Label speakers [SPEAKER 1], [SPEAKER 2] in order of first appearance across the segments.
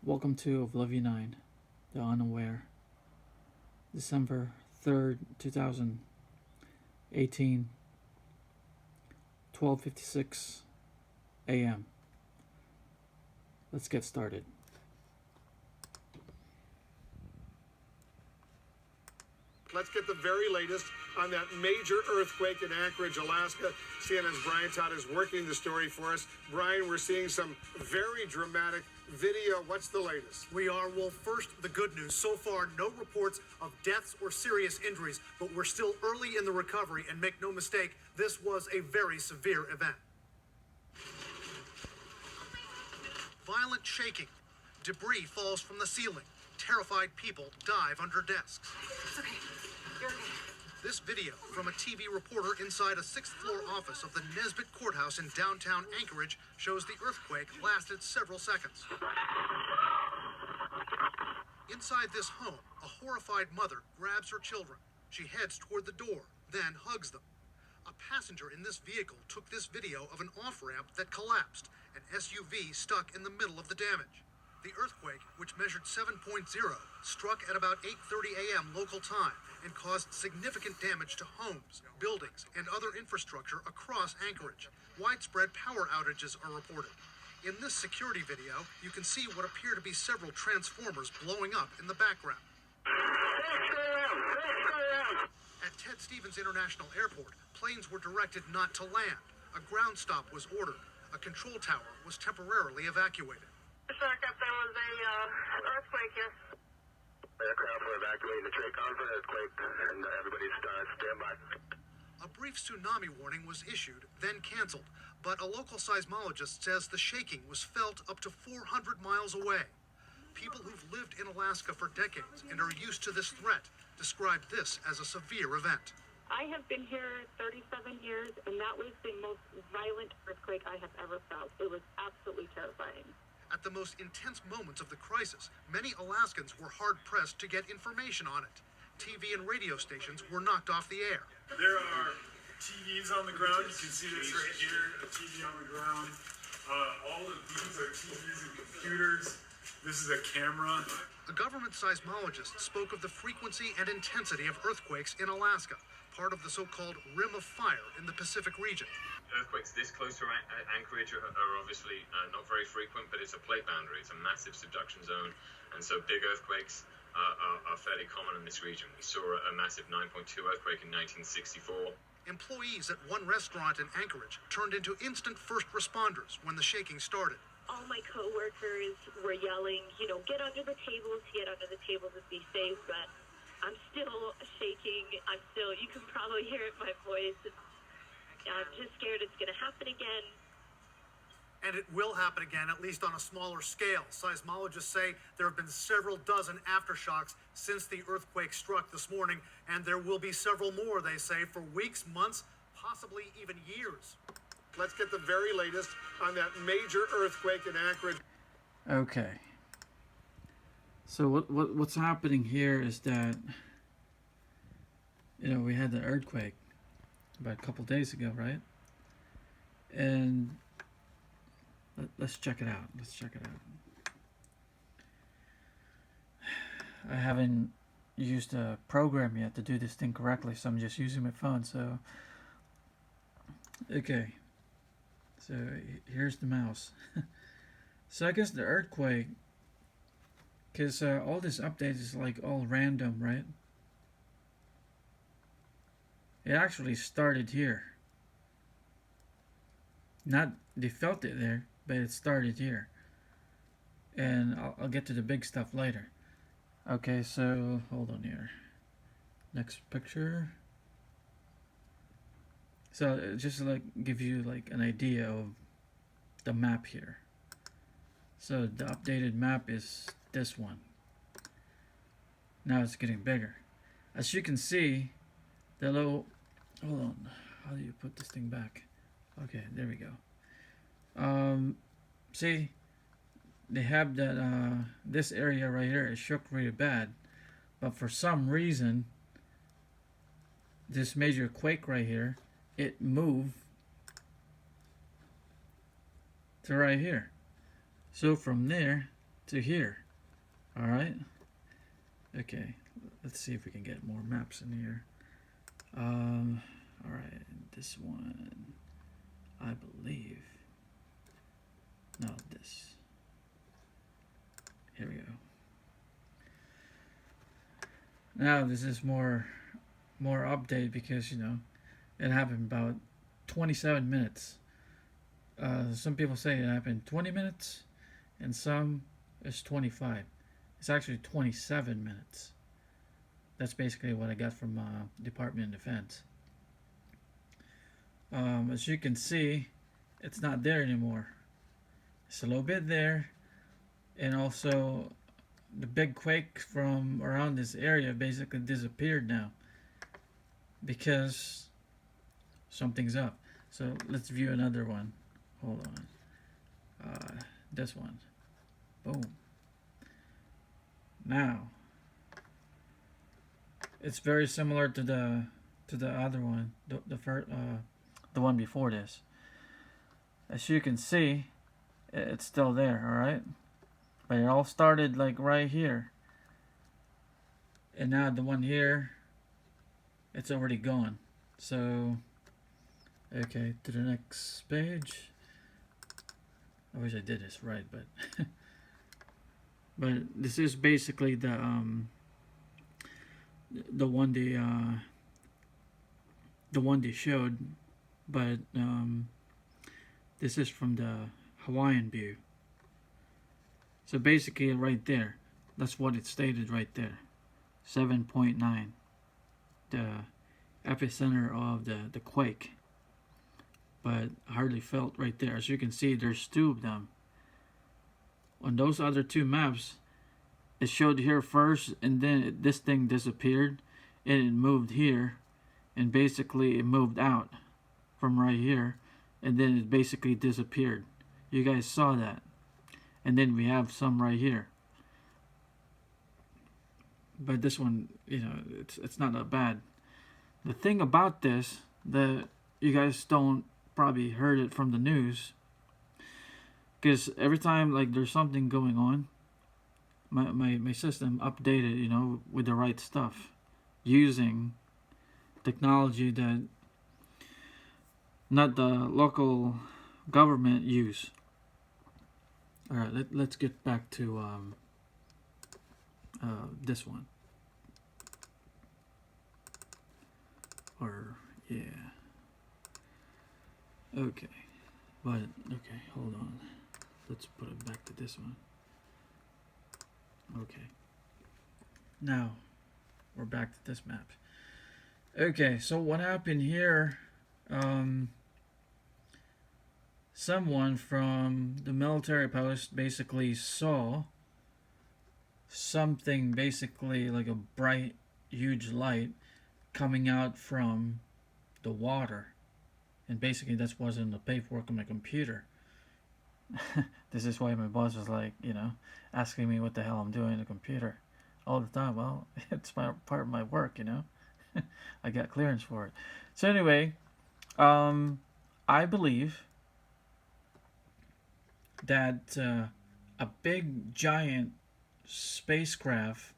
[SPEAKER 1] Welcome to Oblivion 9, The Unaware, December 3rd, 2018, 12:56 a.m. Let's get started.
[SPEAKER 2] Let's get the very latest on that major earthquake in Anchorage, Alaska. CNN's Brian Todd is working the story for us. Brian, we're seeing some very dramatic video. What's the latest?
[SPEAKER 3] We are. Well, first, the good news. So far, no reports of deaths or serious injuries, but we're still early in the recovery. And make no mistake, this was a very severe event. Violent shaking. Debris falls from the ceiling. Terrified people dive under desks.
[SPEAKER 4] It's okay. You're okay.
[SPEAKER 3] This video from a TV reporter inside a sixth-floor office of the Nesbitt Courthouse in downtown Anchorage shows the earthquake lasted several seconds. Inside this home, a horrified mother grabs her children. She heads toward the door, then hugs them. A passenger in this vehicle took this video of an off-ramp that collapsed, an SUV stuck in the middle of the damage. The earthquake, which measured 7.0, struck at about 8:30 a.m. local time and caused significant damage to homes, buildings, and other infrastructure across Anchorage. Widespread power outages are reported. In this security video, you can see what appear to be several transformers blowing up in the background. At Ted Stevens International Airport, planes were directed not to land. A ground stop was ordered. A control tower was temporarily evacuated.
[SPEAKER 4] Backup, there was an earthquake, yes.
[SPEAKER 5] Aircraft were evacuating the TRACON for earthquake, and everybody's standby.
[SPEAKER 3] A brief tsunami warning was issued, then canceled, but a local seismologist says the shaking was felt up to 400 miles away. People who've lived in Alaska for decades and are used to this threat describe this as a severe event.
[SPEAKER 6] I have been here 37 years, and that was the most violent earthquake I have ever felt. It was absolutely terrifying.
[SPEAKER 3] At the most intense moments of the crisis, many Alaskans were hard-pressed to get information on it. TV and radio stations were knocked off the air.
[SPEAKER 7] There are TVs on the ground. You can see this right here, a TV on the ground. All of these are TVs and computers. This is a camera.
[SPEAKER 3] A government seismologist spoke of the frequency and intensity of earthquakes in Alaska, part of the so-called Rim of Fire in the Pacific region.
[SPEAKER 8] Earthquakes this close to Anchorage are obviously not very frequent, but it's a plate boundary. It's a massive subduction zone, and so big earthquakes are fairly common in this region. We saw a massive 9.2 earthquake in 1964.
[SPEAKER 3] Employees at one restaurant in Anchorage turned into instant first responders when the shaking started.
[SPEAKER 6] All my coworkers were yelling, get under the tables and be safe, but I'm still shaking. You can probably hear it in my voice. I'm just scared it's going to happen again.
[SPEAKER 3] And it will happen again, at least on a smaller scale. Seismologists say there have been several dozen aftershocks since the earthquake struck this morning, and there will be several more, they say, for weeks, months, possibly even years.
[SPEAKER 2] Let's get the very latest on that major earthquake in Anchorage.
[SPEAKER 1] Okay. So what's happening here is that we had the earthquake about a couple days ago, right? And let's check it out. I haven't used a program yet to do this thing correctly, so I'm just using my phone. So, okay. So here's the mouse. So I guess the earthquake, because all this update is like all random, right? It actually started here. Not they felt it there, but it started here. And I'll get to the big stuff later. Okay, so hold on here. Next picture. So just like give you like an idea of the map here. So the updated map is this one. Now it's getting bigger. As you can see, the little, hold on, how do you put this thing back? Okay, there we go. See, they have that, this area right here is shook really bad, but for some reason, this major quake right here, it moved to right here. So from there to here. All right. Okay. Let's see if we can get more maps in here. All right. This one, I believe. No, this. Here we go. Now this is more update because you know it happened about 27 minutes. Some people say it happened 20 minutes, and some it's 25. It's actually 27 minutes. That's basically what I got from Department of Defense. As you can see, it's not there anymore. It's a little bit there, and also the big quake from around this area basically disappeared now because something's up. So let's view another one. Hold on. This one. Boom. Now it's very similar to the other one, the first, the one before this. As you can see, it's still there. All right, but it all started like right here, and now the one here, it's already gone. So okay, to the next page. I wish I did this right, but but this is basically the one they showed, but this is from the Hawaiian view. So basically right there, that's what it stated right there. 7.9, the epicenter of the quake. But I hardly felt right there. As you can see, there's two of them. On those other two maps, it showed here first, and then this thing disappeared, and it moved here, and basically it moved out from right here, and then it basically disappeared. You guys saw that. And then we have some right here. But this one, you know, it's not that bad. The thing about this, that you guys don't probably heard it from the news, because every time like there's something going on, my system updated, you know, with the right stuff, using technology that not the local government use. All right, let's get back to this one. Or yeah. Okay, but okay, hold on. Let's put it back to this one. Okay. Now we're back to this map. Okay, so what happened here? Someone from the military post basically saw something, basically like a bright, huge light coming out from the water. And basically that's what's in the paperwork on my computer. This is why my boss was like, you know, asking me what the hell I'm doing on the computer all the time. Well, it's part of my work, you know. I got clearance for it. So anyway, I believe that a big giant spacecraft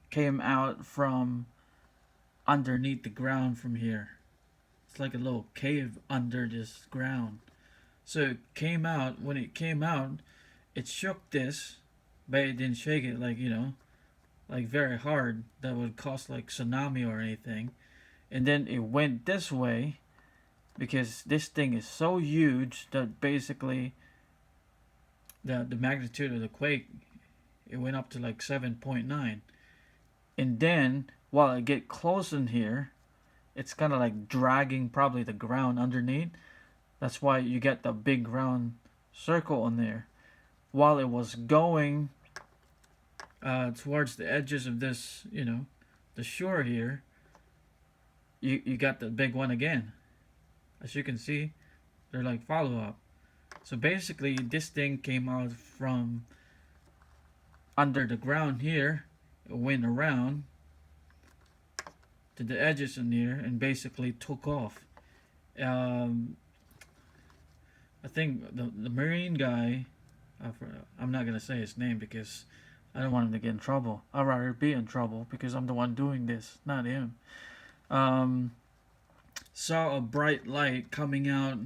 [SPEAKER 1] came out from underneath the ground from here. It's like a little cave under this ground. So it came out. When it came out, it shook this, but it didn't shake it like, you know, like very hard. That would cause like tsunami or anything. And then it went this way because this thing is so huge that basically the magnitude of the quake, it went up to like 7.9. And then while I get close in here, it's kind of like dragging probably the ground underneath. That's why you get the big round circle on there. While it was going towards the edges of this, you know, the shore here, you got the big one again. As you can see, they're like follow-up. So basically, this thing came out from under the ground here. It went around to the edges in here and basically took off. I think the Marine guy I'm not gonna say his name because I don't want him to get in trouble. I'd rather be in trouble because I'm the one doing this, not him. Saw a bright light coming out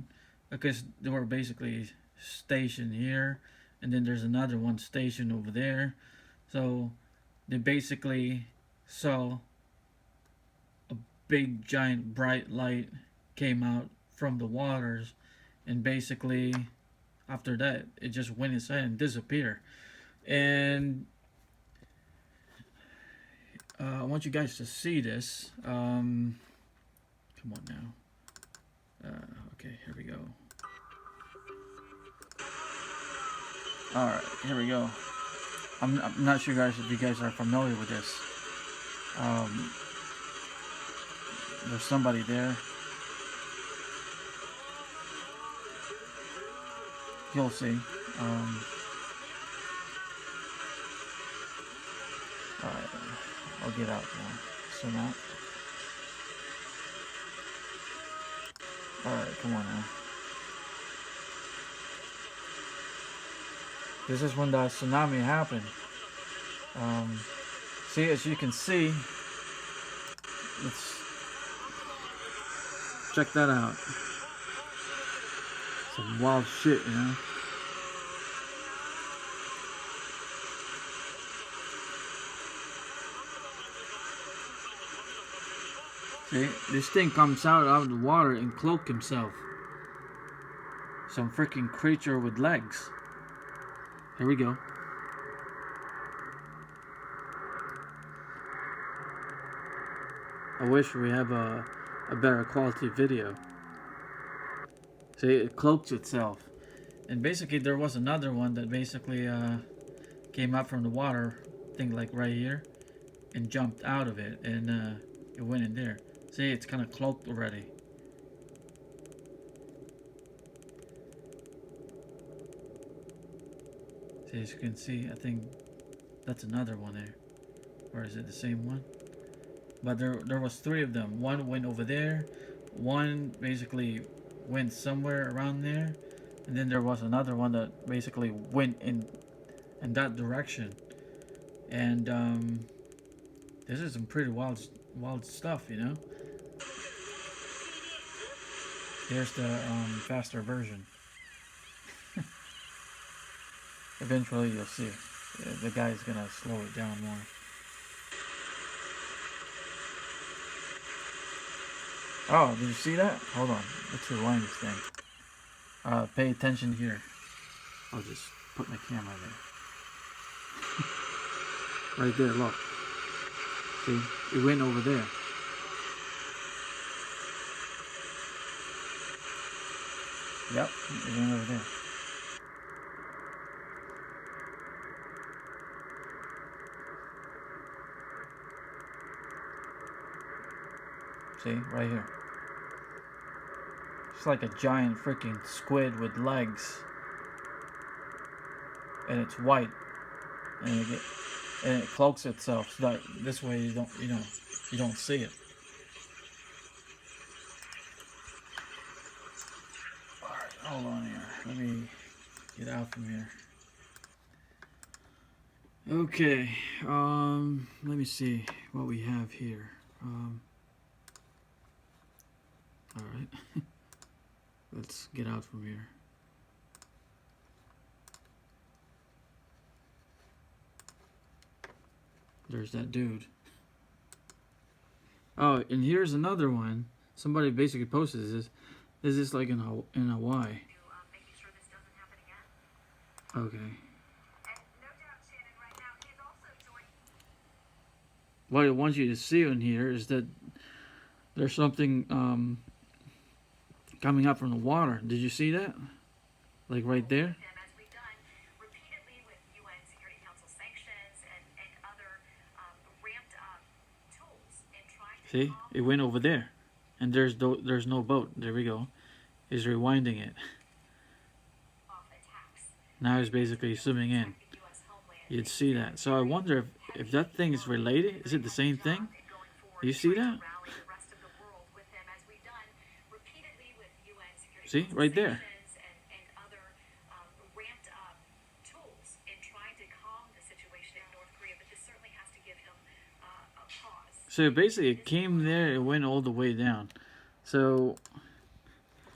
[SPEAKER 1] because they were basically stationed here, and then there's another one stationed over there. So they basically saw a big giant bright light came out from the waters, and basically after that it just went inside and disappeared. And I want you guys to see this. Come on now. Okay, here we go. Alright, here we go. I'm not sure guys if you guys are familiar with this. There's somebody there. You'll see. Alright, I'll get out now. So now. Alright, come on now. This is when the tsunami happened. See, as you can see, check that out. Some wild shit, you know. See, this thing comes out of the water and cloak himself. Some freaking creature with legs. Here we go. I wish we have a better quality video. See, it cloaks itself. And basically there was another one that basically came up from the water, I think like right here, and jumped out of it, and it went in there. See, it's kind of cloaked already. See, as you can see, I think that's another one there. Or is it the same one? But there was three of them. One went over there, one basically went somewhere around there, and then there was another one that basically went in that direction. And this is some pretty wild stuff, you know. Here's the faster version. Eventually you'll see. The guy's gonna slow it down more. Oh, did you see that? Hold on. Let's rewind this thing. Pay attention here. I'll just put my camera there. Right there, look. See? It went over there. Yep, it went over there. See, right here. It's like a giant freaking squid with legs. And it's white. And it cloaks itself so that this way you don't see it. Alright, hold on here. Let me get out from here. Okay, let me see what we have here. Alright, let's get out from here. There's that dude. Oh, and here's another one. Somebody basically posted this. This is like in Hawaii. Okay. What I want you to see on here is that there's something coming up from the water. Did you see that? Like right there? See? It went over there. And there's no boat. There we go. He's rewinding it. Now he's basically swimming in. You'd see that. So I wonder if that thing is related. Is it the same thing? You see that? See? Right there. So basically, it came there, it went all the way down. So